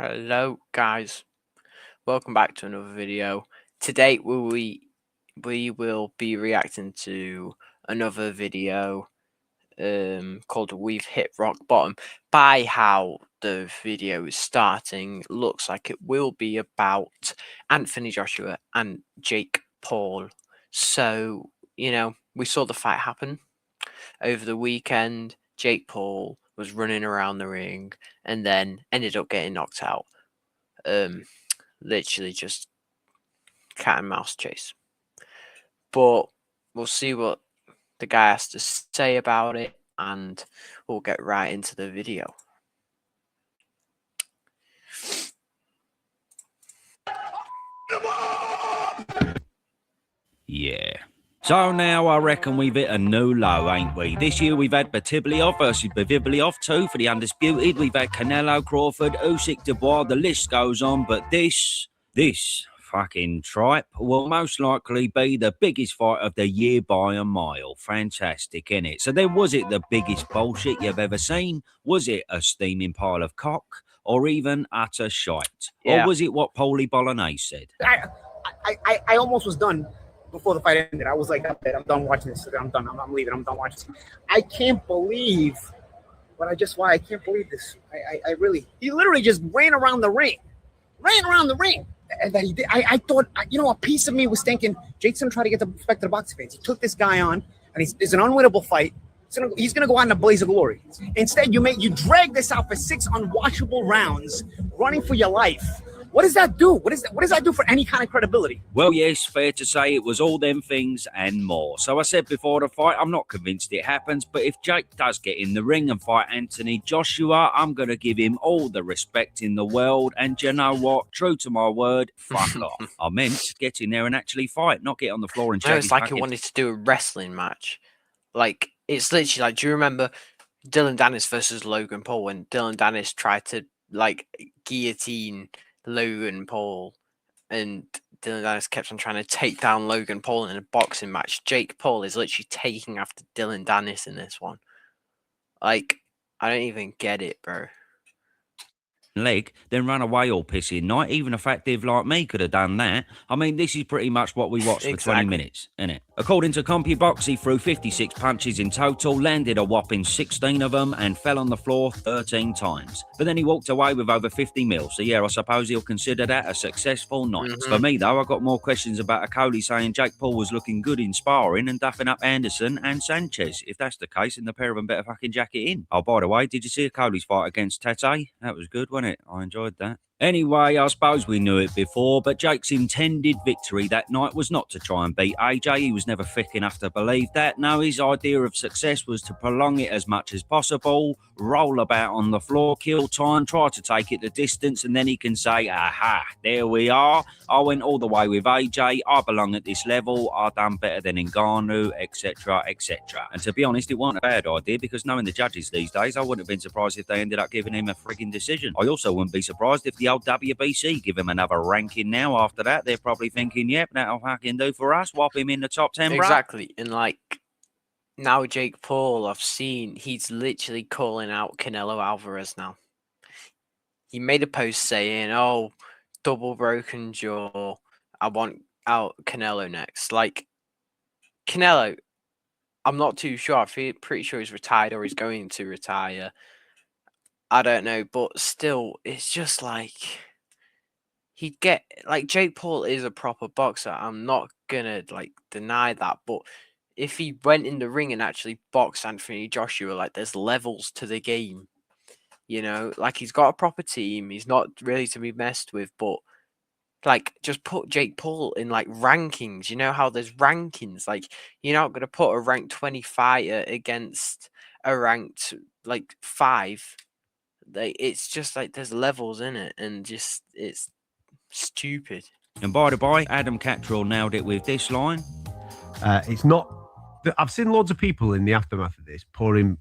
Hello guys, welcome back to another video. Today we will be reacting to another video called We've Hit Rock Bottom. By how the video is starting, looks like it will be about Anthony Joshua and Jake Paul. So, we saw the fight happen over the weekend. Jake Paul was running around the ring and then ended up getting knocked out. Literally just cat and mouse chase. But we'll see what the guy has to say about it, and we'll get right into the video. Yeah. So now I reckon we've hit a new low, ain't we? This year we've had Batiblioff versus Batiblioff 2 for the undisputed. We've had Canelo, Crawford, Usyk, Dubois, the list goes on. But this fucking tripe will most likely be the biggest fight of the year by a mile. Fantastic, innit? So then, was it the biggest bullshit you've ever seen? Was it a steaming pile of cock? Or even utter shite? Yeah. Or was it what Paulie Bolognese said? I almost was done before the fight ended. I was like, I'm done watching this. I'm done. I'm leaving. I'm done watching this. I can't believe what I just watched. I can't believe this. I really, he literally just ran around the ring. And that he did. I thought, a piece of me was thinking, Jake's going to try to get the respect of the boxing fans. He took this guy on, and it's an unwinnable fight. He's going to go out in a blaze of glory. Instead, you drag this out for 6 unwatchable rounds, running for your life. What does that do? What does that do for any kind of credibility? Well, yes, fair to say it was all them things and more. So I said before the fight, I'm not convinced it happens, but if Jake does get in the ring and fight Anthony Joshua, I'm going to give him all the respect in the world. And you know what? True to my word, fuck off. I meant get in there and actually fight, not get on the floor and shake his It's like packet. he wanted to do a wrestling match. Like, it's literally like, do you remember Dylan Dennis versus Logan Paul when Dylan Dennis tried to, guillotine Logan Paul, and Dylan Dennis kept on trying to take down Logan Paul in a boxing match? Jake Paul is literally taking after Dylan Dennis in this one. Like, I don't even get it, bro. Leg, then run away all pissy night. Even a fat div like me could have done that. I mean, this is pretty much what we watched for 20 minutes, isn't it? According to CompuBox, he threw 56 punches in total, landed a whopping 16 of them, and fell on the floor 13 times. But then he walked away with over 50 mil. So yeah, I suppose he'll consider that a successful night. For me, though, I got more questions about Akoli saying Jake Paul was looking good in sparring and duffing up Anderson and Sanchez. If that's the case, then the pair of them better fucking jack it in. Oh, by the way, did you see Akoli's fight against Tate? That was good, wasn't it? I enjoyed that. Anyway, I suppose we knew it before, but Jake's intended victory that night was not to try and beat AJ. He was never thick enough to believe that. No, his idea of success was to prolong it as much as possible, roll about on the floor, kill time, try to take it the distance, and then he can say, aha, there we are. I went all the way with AJ. I belong at this level. I done better than Ngannou, etc., etc. And to be honest, it wasn't a bad idea, because knowing the judges these days, I wouldn't have been surprised if they ended up giving him a frigging decision. I also wouldn't be surprised if the old WBC give him another ranking now. After that, they're probably thinking, yep, that'll fucking do for us. Whop him in the top 10, bro. Exactly. And now Jake Paul, I've seen he's literally calling out Canelo Alvarez now. He made a post saying, oh, double broken jaw, I want out Canelo next. Like, Canelo, I'm not too sure. I feel pretty sure he's retired or he's going to retire. I don't know, but still, it's just like he'd get, Jake Paul is a proper boxer. I'm not gonna deny that, but if he went in the ring and actually boxed Anthony Joshua, there's levels to the game. He's got a proper team. He's not really to be messed with, but just put Jake Paul in rankings. You know how there's rankings. You're not gonna put a ranked 20 fighter against a ranked 5. It's just there's levels in it, and just it's stupid. And by the by, Adam Cattrall nailed it with this line. It's not. I've seen loads of people in the aftermath of this pouring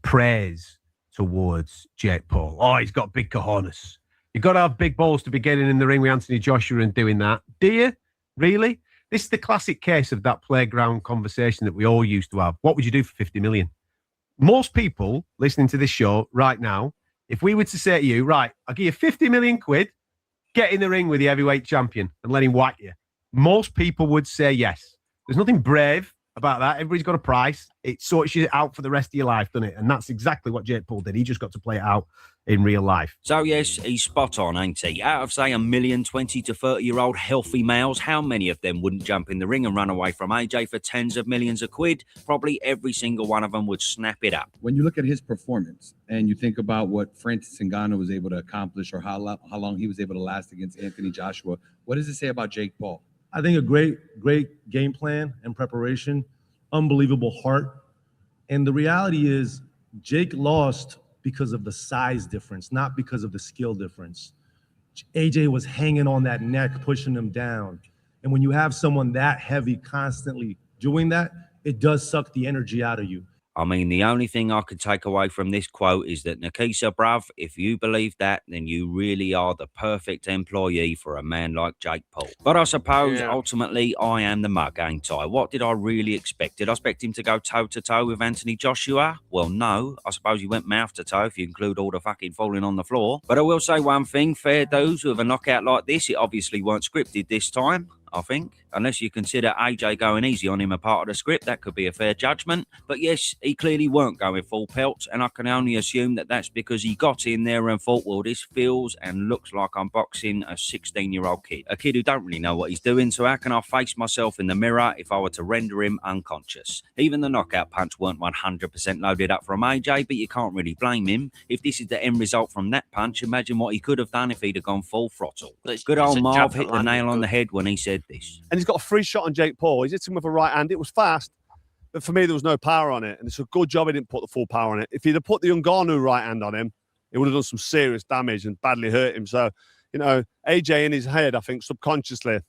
praise towards Jake Paul. Oh, he's got big cojones. You've got to have big balls to be getting in the ring with Anthony Joshua and doing that. Do you? Really? This is the classic case of that playground conversation that we all used to have. What would you do for 50 million? Most people listening to this show right now If we were to say to you, right, I'll give you 50 million quid, get in the ring with the heavyweight champion and let him whack you, most people would say yes. There's nothing brave about that. Everybody's got a price. It sorts you out for the rest of your life, doesn't it? And that's exactly what Jake Paul did. He just got to play it out in real life. So yes, he's spot on, ain't he? Out of, say, 1 million 20 to 30-year-old healthy males, how many of them wouldn't jump in the ring and run away from AJ for tens of millions of quid? Probably every single one of them would snap it up. When you look at his performance and you think about what Francis Ngannou was able to accomplish or how long he was able to last against Anthony Joshua, what does it say about Jake Paul? I think a great game plan and preparation, unbelievable heart. And the reality is Jake lost because of the size difference, not because of the skill difference. AJ was hanging on that neck, pushing him down. And when you have someone that heavy constantly doing that, it does suck the energy out of you. I mean, the only thing I could take away from this quote is that, Nikisa, bruv, if you believe that, then you really are the perfect employee for a man like Jake Paul. But I suppose, ultimately, I am the mug, ain't I? What did I really expect? Did I expect him to go toe-to-toe with Anthony Joshua? Well, no. I suppose he went mouth-to-toe if you include all the fucking falling on the floor. But I will say one thing, fair dues with a knockout like this, it obviously weren't scripted this time, I think. Unless you consider AJ going easy on him a part of the script, that could be a fair judgment. But yes, he clearly weren't going full pelt, and I can only assume that that's because he got in there and thought, well, this feels and looks like I'm boxing a 16-year-old kid. A kid who don't really know what he's doing, so how can I face myself in the mirror if I were to render him unconscious? Even the knockout punch weren't 100% loaded up from AJ, but you can't really blame him. If this is the end result from that punch, imagine what he could have done if he'd have gone full throttle. Good old Marv hit the nail on the head when he said this. And he's got a free shot on Jake Paul. He's hit him with a right hand. It was fast, but for me, there was no power on it. And it's a good job he didn't put the full power on it. If he'd have put the Ngannou right hand on him, it would have done some serious damage and badly hurt him. So, you know, AJ in his head, I think subconsciously,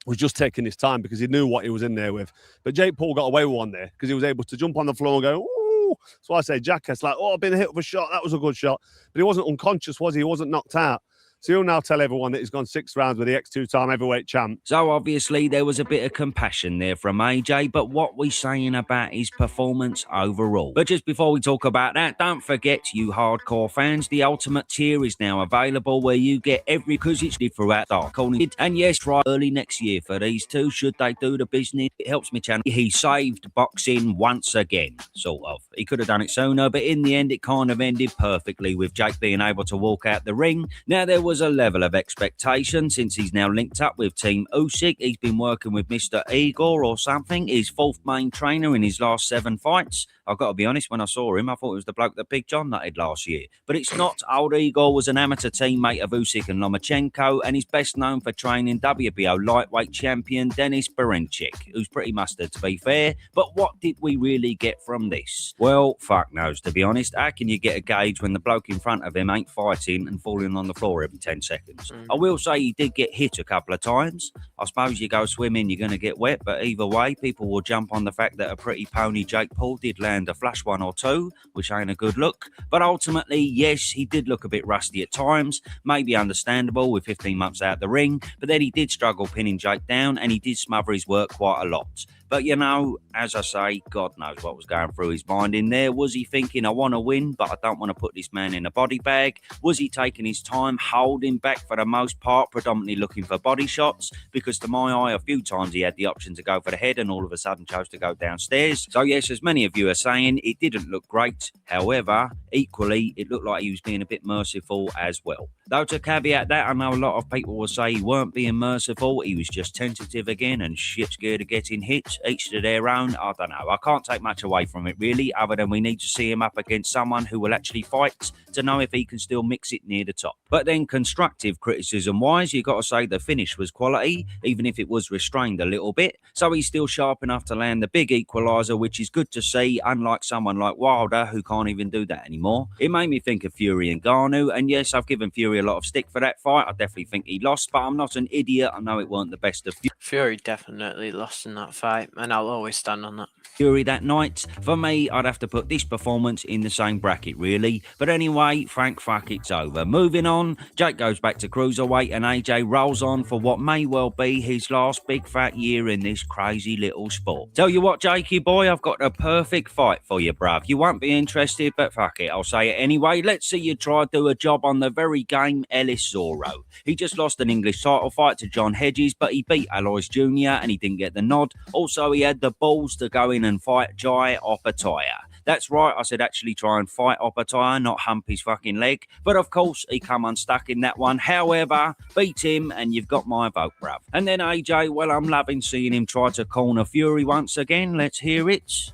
was just taking his time because he knew what he was in there with. But Jake Paul got away with one there because he was able to jump on the floor and go, ooh. So I say, jackass, like, oh, I've been hit with a shot. That was a good shot. But he wasn't unconscious, was he? He wasn't knocked out. So he'll now tell everyone that he's gone 6 rounds with the ex-2-time heavyweight champ. So obviously there was a bit of compassion there from AJ, but what we saying about his performance overall? But just before we talk about that, don't forget, you hardcore fans, the ultimate tier is now available where you get every Kuzich throughout the corner. And yes, try early next year for these two, should they do the business. It helps me channel. He saved boxing once again, sort of. He could have done it sooner, but in the end it kind of ended perfectly with Jake being able to walk out the ring. Now there was a level of expectation since he's now linked up with Team Usyk. He's been working with Mr. Igor or something, his 4th main trainer in his last 7 fights. I've got to be honest, when I saw him, I thought it was the bloke that Big John nutted last year. But it's not. Old Igor was an amateur teammate of Usyk and Lomachenko, and he's best known for training WBO lightweight champion Denis Berenchyk, who's pretty mustard, to be fair. But what did we really get from this? Well, fuck knows, to be honest. How can you get a gauge when the bloke in front of him ain't fighting and falling on the floor every 10 seconds? I will say he did get hit a couple of times. I suppose you go swimming, you're going to get wet, but either way, people will jump on the fact that a pretty pony Jake Paul did land a flash 1 or 2, which ain't a good look. But ultimately, yes, he did look a bit rusty at times, maybe understandable with 15 months out the ring, but then he did struggle pinning Jake down and he did smother his work quite a lot. But, you know, as I say, God knows what was going through his mind in there. Was he thinking, I want to win, but I don't want to put this man in a body bag? Was he taking his time, holding back for the most part, predominantly looking for body shots? Because to my eye, a few times he had the option to go for the head and all of a sudden chose to go downstairs. So, yes, as many of you are saying, it didn't look great. However, equally, it looked like he was being a bit merciful as well. Though to caveat that, I know a lot of people will say he weren't being merciful. He was just tentative again and shit scared of getting hit. Each to their own. I don't know. I can't take much away from it, really, other than we need to see him up against someone who will actually fight to know if he can still mix it near the top. But then constructive criticism-wise, you got to say the finish was quality, even if it was restrained a little bit. So he's still sharp enough to land the big equaliser, which is good to see, unlike someone like Wilder, who can't even do that anymore. It made me think of Fury and Ngannou, and yes, I've given Fury a lot of stick for that fight. I definitely think he lost, but I'm not an idiot. I know it weren't the best of Fury definitely lost in that fight. and I'll always stand on that. Fury that night. For me, I'd have to put this performance in the same bracket, really. But anyway, Frank, fuck, it's over. Moving on, Jake goes back to cruiserweight and AJ rolls on for what may well be his last big fat year in this crazy little sport. Tell you what, Jakey boy, I've got a perfect fight for you, bruv. You won't be interested, but fuck it, I'll say it anyway. Let's see you try to do a job on the very game Ellis Zorro. He just lost an English title fight to John Hedges, but he beat Alois Jr. and he didn't get the nod. Also, he had the balls to go in and fight Jai Opataya. That's right, I said actually try and fight Opataya, not hump his fucking leg. But of course, he come unstuck in that one. However, beat him and you've got my vote, bruv. And then AJ, well, I'm loving seeing him try to corner Fury once again. Let's hear it.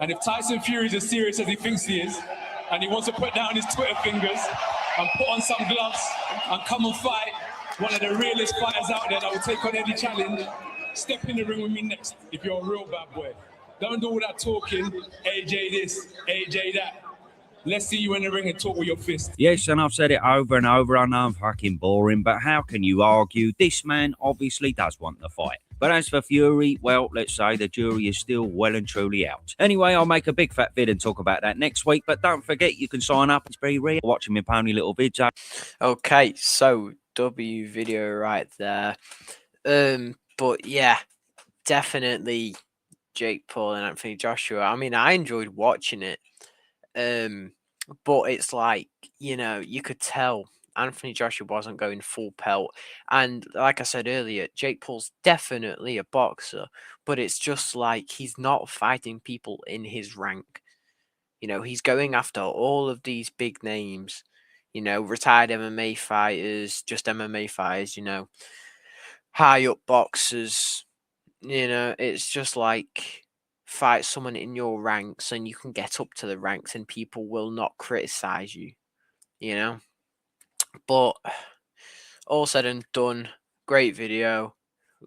And if Tyson Fury is as serious as he thinks he is, and he wants to put down his Twitter fingers and put on some gloves and come and fight one of the realest fighters out there that will take on any challenge, step in the ring with me next if you're a real bad boy. Don't do all that talking, AJ this, AJ that. Let's see you in the ring and talk with your fist. Yes, and I've said it over and over. I know I'm fucking boring, but how can you argue? This man obviously does want the fight. But as for Fury, well, let's say the jury is still well and truly out. Anyway, I'll make a big fat vid and talk about that next week. But don't forget, you can sign up. It's very rare watching my pony little vids. Okay, so W video right there. But yeah, definitely Jake Paul and Anthony Joshua. I mean, I enjoyed watching it. But it's like, you know, you could tell Anthony Joshua wasn't going full pelt. And like I said earlier, Jake Paul's definitely a boxer, but it's just like he's not fighting people in his rank. You know, he's going after all of these big names, you know, retired MMA fighters, just MMA fighters, you know, high up boxers. You know, it's just like fight someone in your ranks and you can get up to the ranks and people will not criticize you, you know. But all said and done, great video.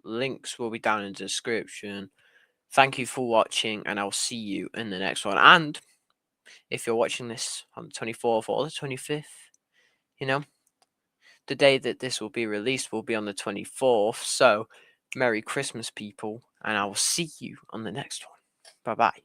Links will be down in the description. Thank you for watching and I'll see you in the next one. And if you're watching this on the 24th or the 25th, you know, the day that this will be released will be on the 24th. So Merry Christmas, people, and I will see you on the next one. Bye-bye.